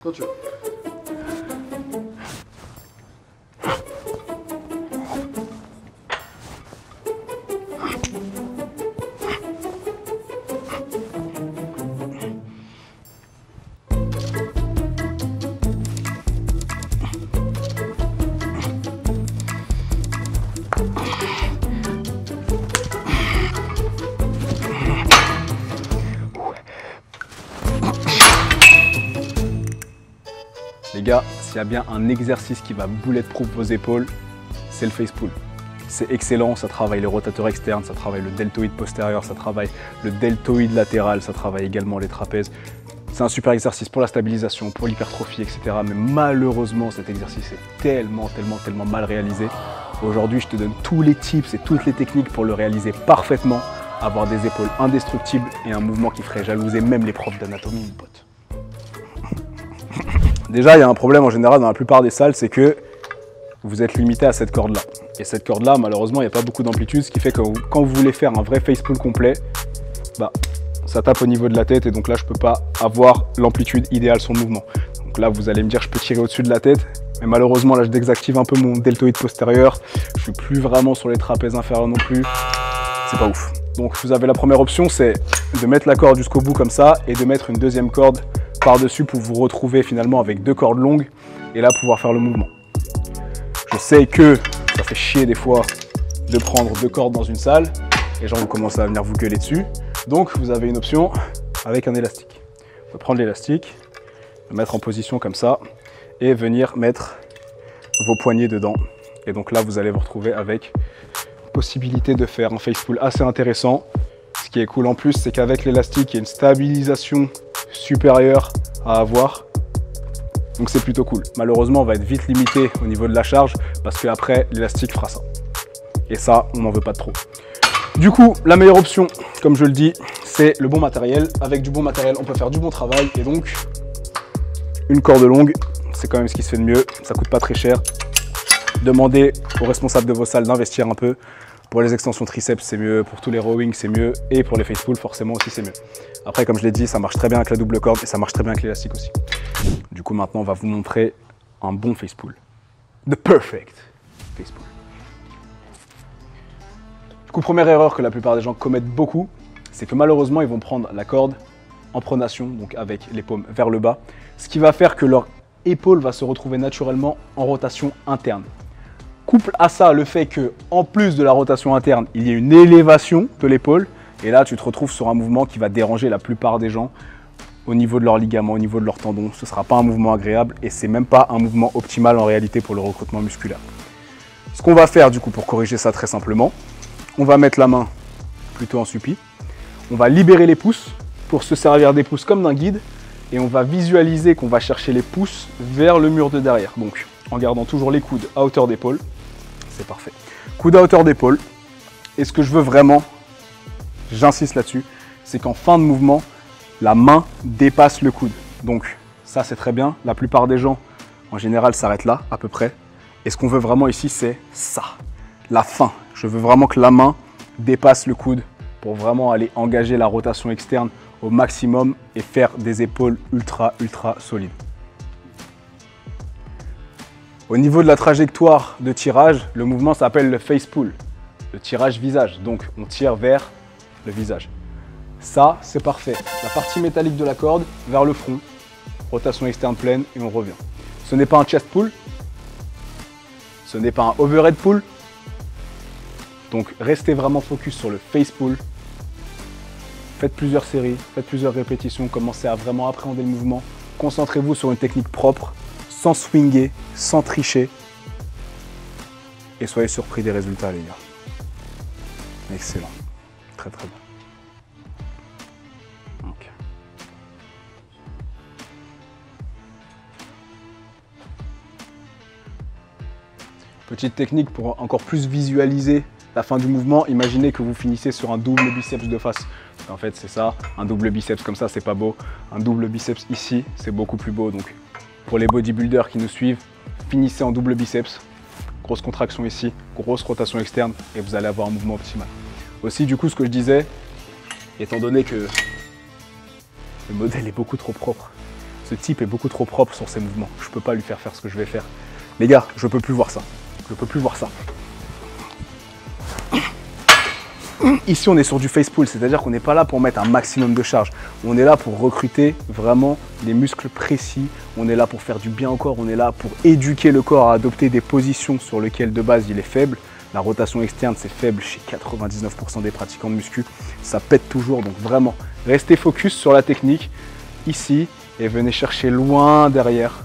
Quand tu veux. Les gars, s'il y a bien un exercice qui va bulletproof vos épaules, c'est le face pull. C'est excellent, ça travaille les rotateurs externes, ça travaille le deltoïde postérieur, ça travaille le deltoïde latéral, ça travaille également les trapèzes. C'est un super exercice pour la stabilisation, pour l'hypertrophie, etc. Mais malheureusement, cet exercice est tellement mal réalisé. Aujourd'hui, je te donne tous les tips et toutes les techniques pour le réaliser parfaitement, avoir des épaules indestructibles et un mouvement qui ferait jalouser même les profs d'anatomie, mon pote. Déjà, il y a un problème en général dans la plupart des salles, c'est que vous êtes limité à cette corde-là. Et cette corde-là, malheureusement, il n'y a pas beaucoup d'amplitude, ce qui fait que quand vous voulez faire un vrai face pull complet, bah, ça tape au niveau de la tête et donc là, je ne peux pas avoir l'amplitude idéale sur le mouvement. Donc là, vous allez me dire, je peux tirer au-dessus de la tête, mais malheureusement, là, je désactive un peu mon deltoïde postérieur. Je suis plus vraiment sur les trapèzes inférieurs non plus. C'est pas ouf. Donc, vous avez la première option, c'est de mettre la corde jusqu'au bout comme ça et de mettre une deuxième corde par-dessus pour vous retrouver finalement avec deux cordes longues et là pouvoir faire le mouvement. Je sais que ça fait chier des fois de prendre deux cordes dans une salle et gens vous commencez à venir vous gueuler dessus. Donc vous avez une option avec un élastique. Vous pouvez prendre l'élastique, le mettre en position comme ça et venir mettre vos poignets dedans. Et donc là vous allez vous retrouver avec possibilité de faire un face pull assez intéressant. Ce qui est cool en plus, c'est qu'avec l'élastique, il y a une stabilisation supérieure à avoir. Donc c'est plutôt cool. Malheureusement, on va être vite limité au niveau de la charge parce qu'après, l'élastique fera ça. Et ça, on n'en veut pas trop. Du coup, la meilleure option, comme je le dis, c'est le bon matériel. Avec du bon matériel, on peut faire du bon travail. Et donc, une corde longue, c'est quand même ce qui se fait de mieux. Ça coûte pas très cher. Demandez aux responsables de vos salles d'investir un peu. Pour les extensions triceps, c'est mieux. Pour tous les rowing, c'est mieux. Et pour les face pull, forcément aussi, c'est mieux. Après, comme je l'ai dit, ça marche très bien avec la double corde et ça marche très bien avec l'élastique aussi. Du coup, maintenant, on va vous montrer un bon face pull. The perfect face pull. Du coup, première erreur que la plupart des gens commettent beaucoup, c'est que malheureusement, ils vont prendre la corde en pronation, donc avec les paumes vers le bas, ce qui va faire que leur épaule va se retrouver naturellement en rotation interne. Couple à ça le fait que, en plus de la rotation interne, il y ait une élévation de l'épaule. Et là, tu te retrouves sur un mouvement qui va déranger la plupart des gens au niveau de leurs ligaments, au niveau de leurs tendons. Ce ne sera pas un mouvement agréable et ce n'est même pas un mouvement optimal en réalité pour le recrutement musculaire. Ce qu'on va faire du coup pour corriger ça très simplement, on va mettre la main plutôt en suppi. On va libérer les pouces pour se servir des pouces comme d'un guide. Et on va visualiser qu'on va chercher les pouces vers le mur de derrière. Donc en gardant toujours les coudes à hauteur d'épaule. C'est parfait. Coude à hauteur d'épaule. Et ce que je veux vraiment, j'insiste là-dessus, c'est qu'en fin de mouvement, la main dépasse le coude. Donc ça c'est très bien. La plupart des gens, en général, s'arrêtent là à peu près. Et ce qu'on veut vraiment ici, c'est ça. La fin. Je veux vraiment que la main dépasse le coude pour vraiment aller engager la rotation externe au maximum et faire des épaules ultra solides. Au niveau de la trajectoire de tirage, le mouvement s'appelle le face pull, le tirage visage. Donc on tire vers le visage. Ça, c'est parfait. La partie métallique de la corde vers le front, rotation externe pleine et on revient. Ce n'est pas un chest pull, ce n'est pas un overhead pull. Donc restez vraiment focus sur le face pull. Faites plusieurs séries, faites plusieurs répétitions, commencez à vraiment appréhender le mouvement. Concentrez-vous sur une technique propre, sans swinger, sans tricher. Et soyez surpris des résultats, les gars. Excellent. Très bien. Okay. Petite technique pour encore plus visualiser la fin du mouvement. Imaginez que vous finissez sur un double biceps de face. En fait, c'est ça. Un double biceps comme ça, c'est pas beau. Un double biceps ici, c'est beaucoup plus beau. Donc, pour les bodybuilders qui nous suivent, finissez en double biceps. Grosse contraction ici, grosse rotation externe et vous allez avoir un mouvement optimal. Aussi, du coup, ce que je disais, étant donné que le modèle est beaucoup trop propre, Ce type est beaucoup trop propre sur ses mouvements. Je peux pas lui faire faire ce que je vais faire. Les gars, je peux plus voir ça. Je peux plus voir ça. Ici, on est sur du face pull, c'est-à-dire qu'on n'est pas là pour mettre un maximum de charge. On est là pour recruter vraiment des muscles précis. On est là pour faire du bien au corps. On est là pour éduquer le corps à adopter des positions sur lesquelles de base il est faible. La rotation externe, c'est faible chez 99% des pratiquants de muscu. Ça pète toujours, donc vraiment, restez focus sur la technique ici et venez chercher loin derrière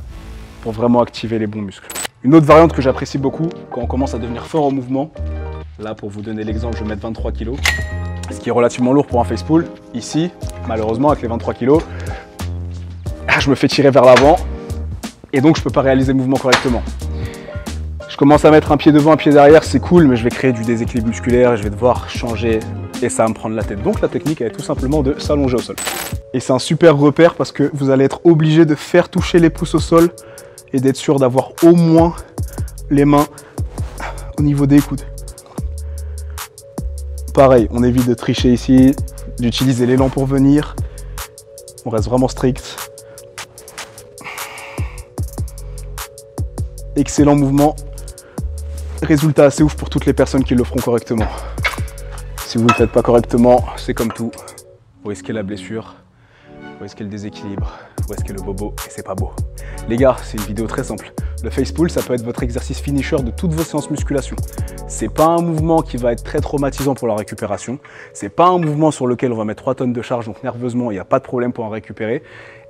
pour vraiment activer les bons muscles. Une autre variante que j'apprécie beaucoup quand on commence à devenir fort au mouvement, là pour vous donner l'exemple, je vais mettre 23 kg, ce qui est relativement lourd pour un face pull. Ici, malheureusement, avec les 23 kg, je me fais tirer vers l'avant et donc je ne peux pas réaliser le mouvement correctement. Je commence à mettre un pied devant, un pied derrière, c'est cool, mais je vais créer du déséquilibre musculaire et je vais devoir changer et ça va me prendre la tête. Donc la technique, elle est tout simplement de s'allonger au sol. Et c'est un super repère parce que vous allez être obligé de faire toucher les pouces au sol et d'être sûr d'avoir au moins les mains au niveau des coudes. Pareil, on évite de tricher ici, d'utiliser l'élan pour venir. On reste vraiment strict. Excellent mouvement. Résultat assez ouf pour toutes les personnes qui le feront correctement. Si vous ne le faites pas correctement, c'est comme tout. Vous risquez la blessure, vous risquez le déséquilibre, vous risquez le bobo et c'est pas beau. Les gars, c'est une vidéo très simple. Le face pull, ça peut être votre exercice finisher de toutes vos séances musculation. C'est pas un mouvement qui va être très traumatisant pour la récupération. C'est pas un mouvement sur lequel on va mettre 3 tonnes de charge, donc nerveusement, il n'y a pas de problème pour en récupérer.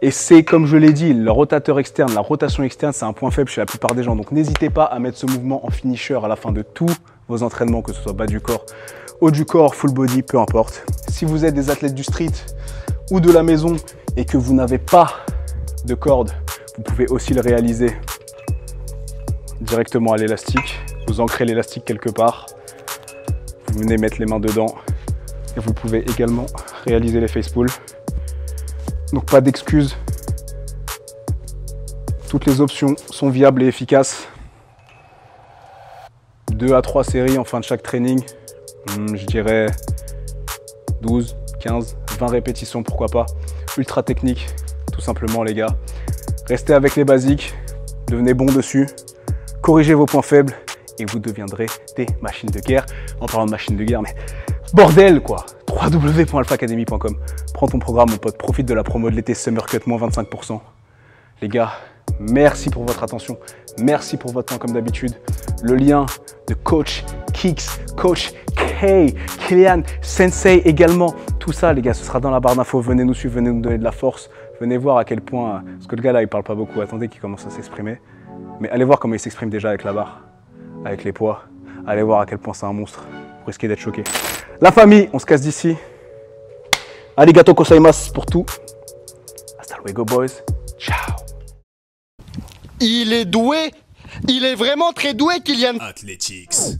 Et c'est, comme je l'ai dit, le rotateur externe, la rotation externe, c'est un point faible chez la plupart des gens. Donc n'hésitez pas à mettre ce mouvement en finisher à la fin de tous vos entraînements, que ce soit bas du corps, haut du corps, full body, peu importe. Si vous êtes des athlètes du street ou de la maison et que vous n'avez pas de corde, vous pouvez aussi le réaliser directement à l'élastique. Vous ancrez l'élastique quelque part, vous venez mettre les mains dedans et vous pouvez également réaliser les face pulls. Donc pas d'excuses, toutes les options sont viables et efficaces. 2 à 3 séries en fin de chaque training, je dirais 12, 15, 20 répétitions, pourquoi pas. Ultra technique, tout simplement les gars. Restez avec les basiques, devenez bon dessus, corrigez vos points faibles et vous deviendrez des machines de guerre. En parlant de machines de guerre, mais bordel quoi, www.alphaacademy.com. Prends ton programme mon pote, profite de la promo de l'été Summer Cut, moins 25%. Les gars, merci pour votre attention, merci pour votre temps comme d'habitude. Le lien de Coach Kicks, Coach K, Kylian Sensei également. Tout ça les gars, ce sera dans la barre d'infos. Venez nous suivre, venez nous donner de la force. Venez voir à quel point, parce que le gars là il parle pas beaucoup, attendez qu'il commence à s'exprimer. Mais allez voir comment il s'exprime déjà avec la barre, avec les poids. Allez voir à quel point c'est un monstre. Vous risquez d'être choqué. La famille, on se casse d'ici. Arigato gozaimasu pour tout. Hasta luego boys. Ciao. Il est doué. Il est vraiment très doué, Kylian. Athletics.